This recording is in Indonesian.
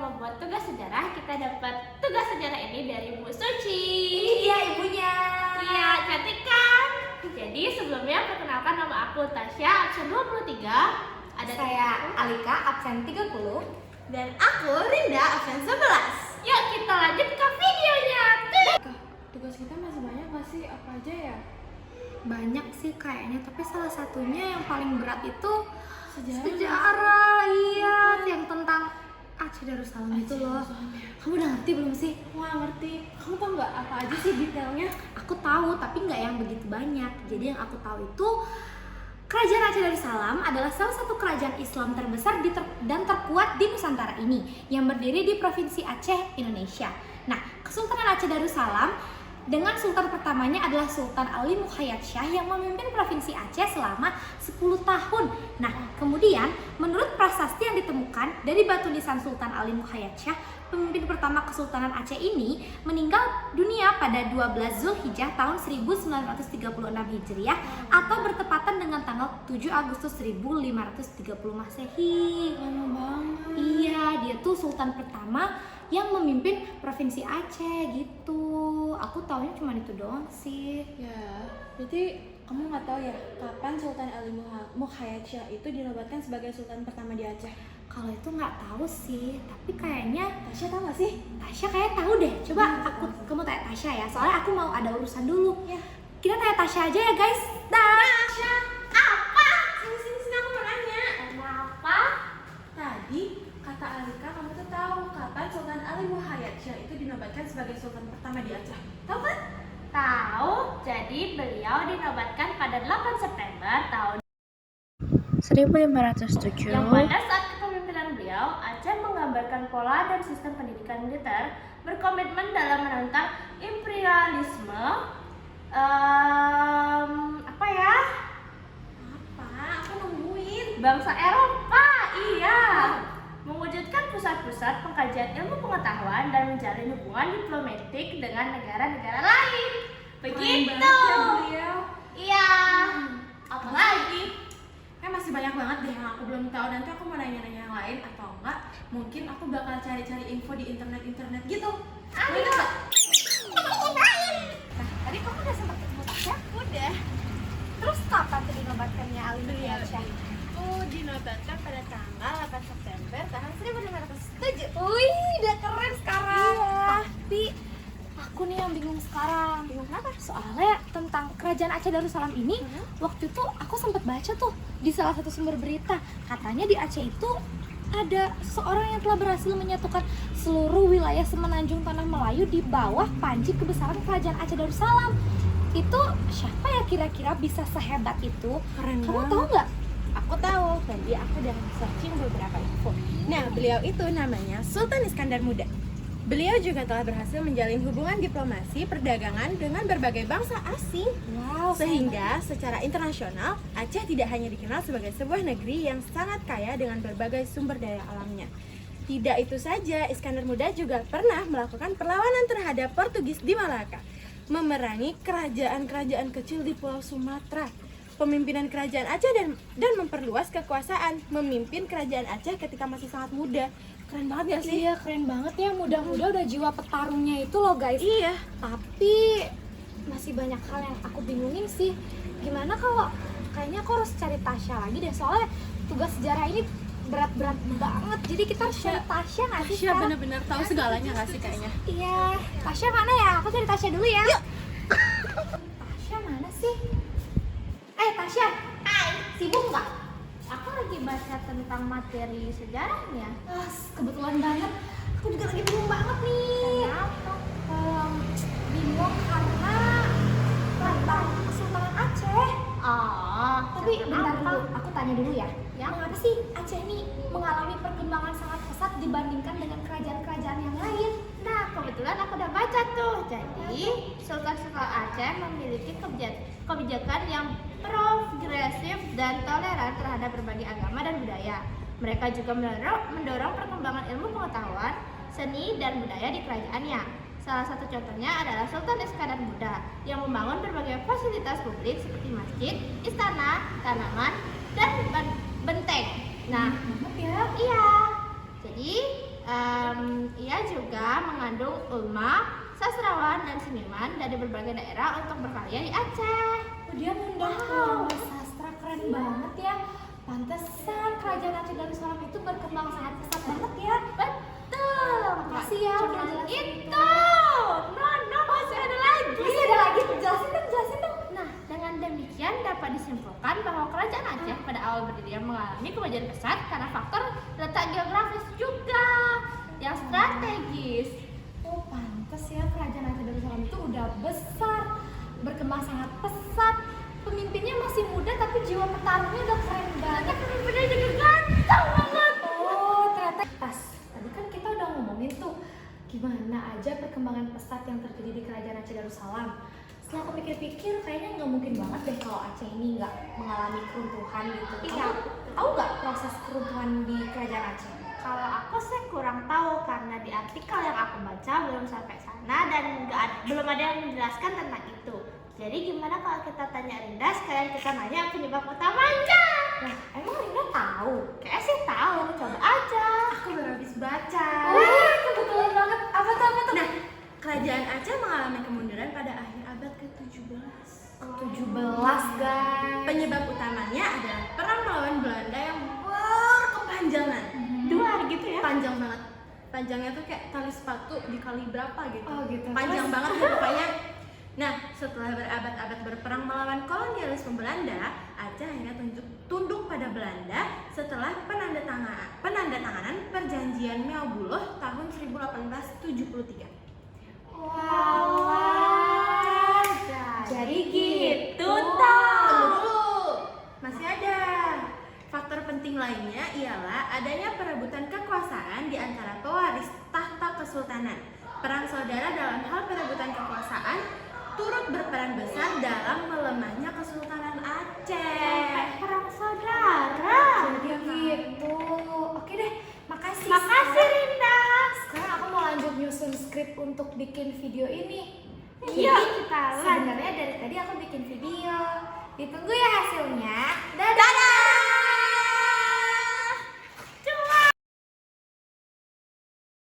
membuat tugas sejarah, kita dapat tugas sejarah ini dari Bu Suci. Ini dia ibunya. Iya, cantik kan? Jadi sebelumnya perkenalkan, nama aku Tasya, absen 23. Ada Saya Alika, absen 30. Dan aku Rinda, absen 11. Yuk kita lanjut ke videonya. Tugas kita masih banyak nggak sih? Apa aja ya? Banyak sih kayaknya, tapi salah satunya yang paling berat itu Sejarah. sejarah. Iya, yang tentang Aceh Darussalam itu loh. Kamu udah ngerti belum sih? Wah, ngerti. Kamu tau nggak apa aja sih detailnya? Aku tahu, tapi nggak yang begitu banyak. Jadi yang aku tahu itu Kerajaan Aceh Darussalam adalah salah satu kerajaan Islam terbesar dan terkuat di Nusantara ini yang berdiri di Provinsi Aceh, Indonesia. Nah, Kesultanan Aceh Darussalam dengan sultan pertamanya adalah Sultan Ali Muhayyad Shah yang memimpin Provinsi Aceh selama 10 tahun. Nah, kemudian menurut prasasti yang ditemukan dari batu nisan Sultan Ali Muhayyad Shah, pemimpin pertama Kesultanan Aceh ini meninggal dunia pada 12 Zulhijjah tahun 1936 Hijriah atau bertepatan dengan tanggal 7 Agustus 1530 Masehi. Lama banget. Iya, dia tuh sultan pertama yang memimpin Provinsi Aceh gitu. Aku taunya cuma itu doang sih. Ya, berarti kamu nggak tahu ya kapan Sultan Ali Muhayyad Shah itu dinobatkan sebagai sultan pertama di Aceh? Kalau itu nggak tahu sih, tapi kayaknya Tasya tahu nggak sih? Tasya kayak tahu deh. Coba kamu tanya Tasya ya, soalnya aku mau ada urusan dulu. Ya. Kita tanya Tasya aja ya guys. Tasya. Apa? Sini aku mau nanya. Kenapa? Tadi kata Alika kamu tuh tahu kapan Sultan Ali Muhayyad Shah itu dinobatkan sebagai sultan pertama di Aceh? Tahu kan? Tahu, jadi beliau dinobatkan pada 8 September tahun 1507. yang pada saat kepemimpinan beliau, Aceh menggambarkan pola dan sistem pendidikan militer, berkomitmen dalam menentang imperialisme, apa ya? Apa? Aku nungguin. Bangsa Eropa, iya. Mewujudkan pusat-pusat pengkajian ilmu pengetahuan dan menjalin hubungan diplomatik dengan negara-negara lain. Keren Begitu. banget ya beliau. Iya. Apalagi? Masih banyak banget deh yang aku belum tahu. Nanti aku mau nanya-nanya yang lain atau enggak mungkin aku bakal cari-cari info di internet gitu. Ayo. Nah, tadi kamu udah sempat ketemu Tasya? Udah. Terus kapan tuh dinobatkannya Ali Muhayyad Shah? Itu dinobatkan pada tanggal 8 September tahun 1507. Wih, udah keren sekarang. Iya. Tapi aku nih yang bingung sekarang. Bingung kenapa? Soalnya tentang kerajaan Aceh Darussalam ini, waktu itu aku sempat baca tuh di salah satu sumber berita. Katanya di Aceh itu ada seorang yang telah berhasil menyatukan seluruh wilayah semenanjung Tanah Melayu di bawah panji kebesaran kerajaan Aceh Darussalam. Itu siapa ya kira-kira bisa sehebat itu? Keren Kamu banget. tahu nggak? Aku tahu, tadi aku udah searching beberapa info. Nah, beliau itu namanya Sultan Iskandar Muda. Beliau juga telah berhasil menjalin hubungan diplomasi perdagangan dengan berbagai bangsa asing. Wow, Sehingga secara internasional, Aceh tidak hanya dikenal sebagai sebuah negeri yang sangat kaya dengan berbagai sumber daya alamnya. Tidak itu saja, Iskandar Muda juga pernah melakukan perlawanan terhadap Portugis di Malaka, memerangi kerajaan-kerajaan kecil di Pulau Sumatera, pemimpinan kerajaan Aceh dan memperluas kekuasaan, memimpin kerajaan Aceh ketika masih sangat muda. Keren banget gak sih? Iya, keren banget ya. Muda-muda udah jiwa petarungnya itu loh guys. Iya. Tapi masih banyak hal yang aku bingungin sih. Gimana kalau kayaknya aku harus cari Tasya lagi deh, soalnya tugas sejarah ini berat-berat banget. Jadi kita harus cari Tasya nggak sih Tasya sekarang? bener-bener tahu segalanya gak sih kayaknya? Iya, Tasya mana ya? Aku cari Tasya dulu ya. Tasya mana sih? Tasya, Hai. sibuk nggak? Aku lagi baca tentang materi sejarahnya. Kebetulan banget. Aku juga lagi bingung banget nih. Kenapa? Bingung karena tentang Kesultanan Aceh. Oh, Tapi bentar kenapa? dulu, aku tanya dulu ya. Ya. Mengapa sih Aceh ini mengalami perkembangan sangat pesat dibandingkan dengan kerajaan-kerajaan yang lain? Nah, kebetulan aku udah baca tuh. Jadi, Sultan-Sultan Aceh memiliki kebijakan yang progresif dan toleran terhadap berbagai agama dan budaya. Mereka juga mendorong perkembangan ilmu pengetahuan, seni, dan budaya di kerajaannya. Salah satu contohnya adalah Sultan Iskandar Muda yang membangun berbagai fasilitas publik seperti masjid, istana, tanaman, dan benteng. Nah, Banget ya. iya. Jadi juga mengandung ulama, sastrawan, dan seniman dari berbagai daerah untuk berkarya di Aceh. Dia ngundang ulama sastra, keren banget ya. Pantesan kerajaan Aceh Darussalam itu berkembang sangat pesat banget ya. Betul. Makasih ya udah Cuman jelasin itu. No, masih ada lagi. Masih ada lagi, jelasin dong. Nah, dengan demikian dapat disimpulkan bahwa kerajaan Aceh pada awal berdiri mengalami kemajuan pesat karena faktor letak geografis juga yang strategis. Oh, pantes ya kerajaan Aceh Darussalam itu udah besar, berkembang sangat pesat. Pemimpinnya masih muda tapi jiwa petarungnya udah keren banget. Pemimpinnya juga ganteng banget. Oh, ternyata pas. Tadi kan kita udah ngomongin tuh gimana aja perkembangan pesat yang terjadi di kerajaan Aceh Darussalam. Setelah aku pikir-pikir, kayaknya nggak mungkin banget deh kalau Aceh ini nggak mengalami keruntuhan gitu. Iya. Tahu nggak proses keruntuhan di kerajaan Aceh? Kalau aku sih kurang tahu karena di artikel yang aku baca belum sampai sana dan belum ada yang menjelaskan tentang itu. Jadi gimana kalau kita tanya Rinda sekalian kita nanya penyebab utamanya? Nah, emang Linda tahu? Kayak sih tahu, coba aja. Aku baru habis baca. Wah, kebetulan banget. Apa tuh? Nah, kerajaan Aceh mengalami kemunduran pada akhir abad ke-17. 17, guys. Penyebab utamanya adalah perang melawan Belanda yang berkepanjangan. 2 gitu ya. Panjang banget. Panjangnya tuh kayak tali sepatu dikali berapa gitu. Oh, gitu. Panjang Terus? banget ya pokoknya. Nah, setelah berabad-abad berperang melawan kolonialisme Belanda, Aceh akhirnya tunduk pada Belanda setelah penandatanganan Perjanjian Meobuluh tahun 1873. Wah, jadi gitu Tunggu dulu, masih ada. Faktor penting lainnya ialah adanya perebutan kekuasaan di antara pewaris tahta kesultanan. Perang saudara dalam hal perebutan kekuasaan turut berperan besar dalam melemahnya Kesultanan Aceh. Perang saudara. Jadi gitu. Oke deh, makasih. Makasih Rinda. Sekarang aku mau lanjut nyusun skrip untuk bikin video ini. Iya, Jadi, kita sebenarnya dari tadi aku bikin video. Ditunggu ya hasilnya.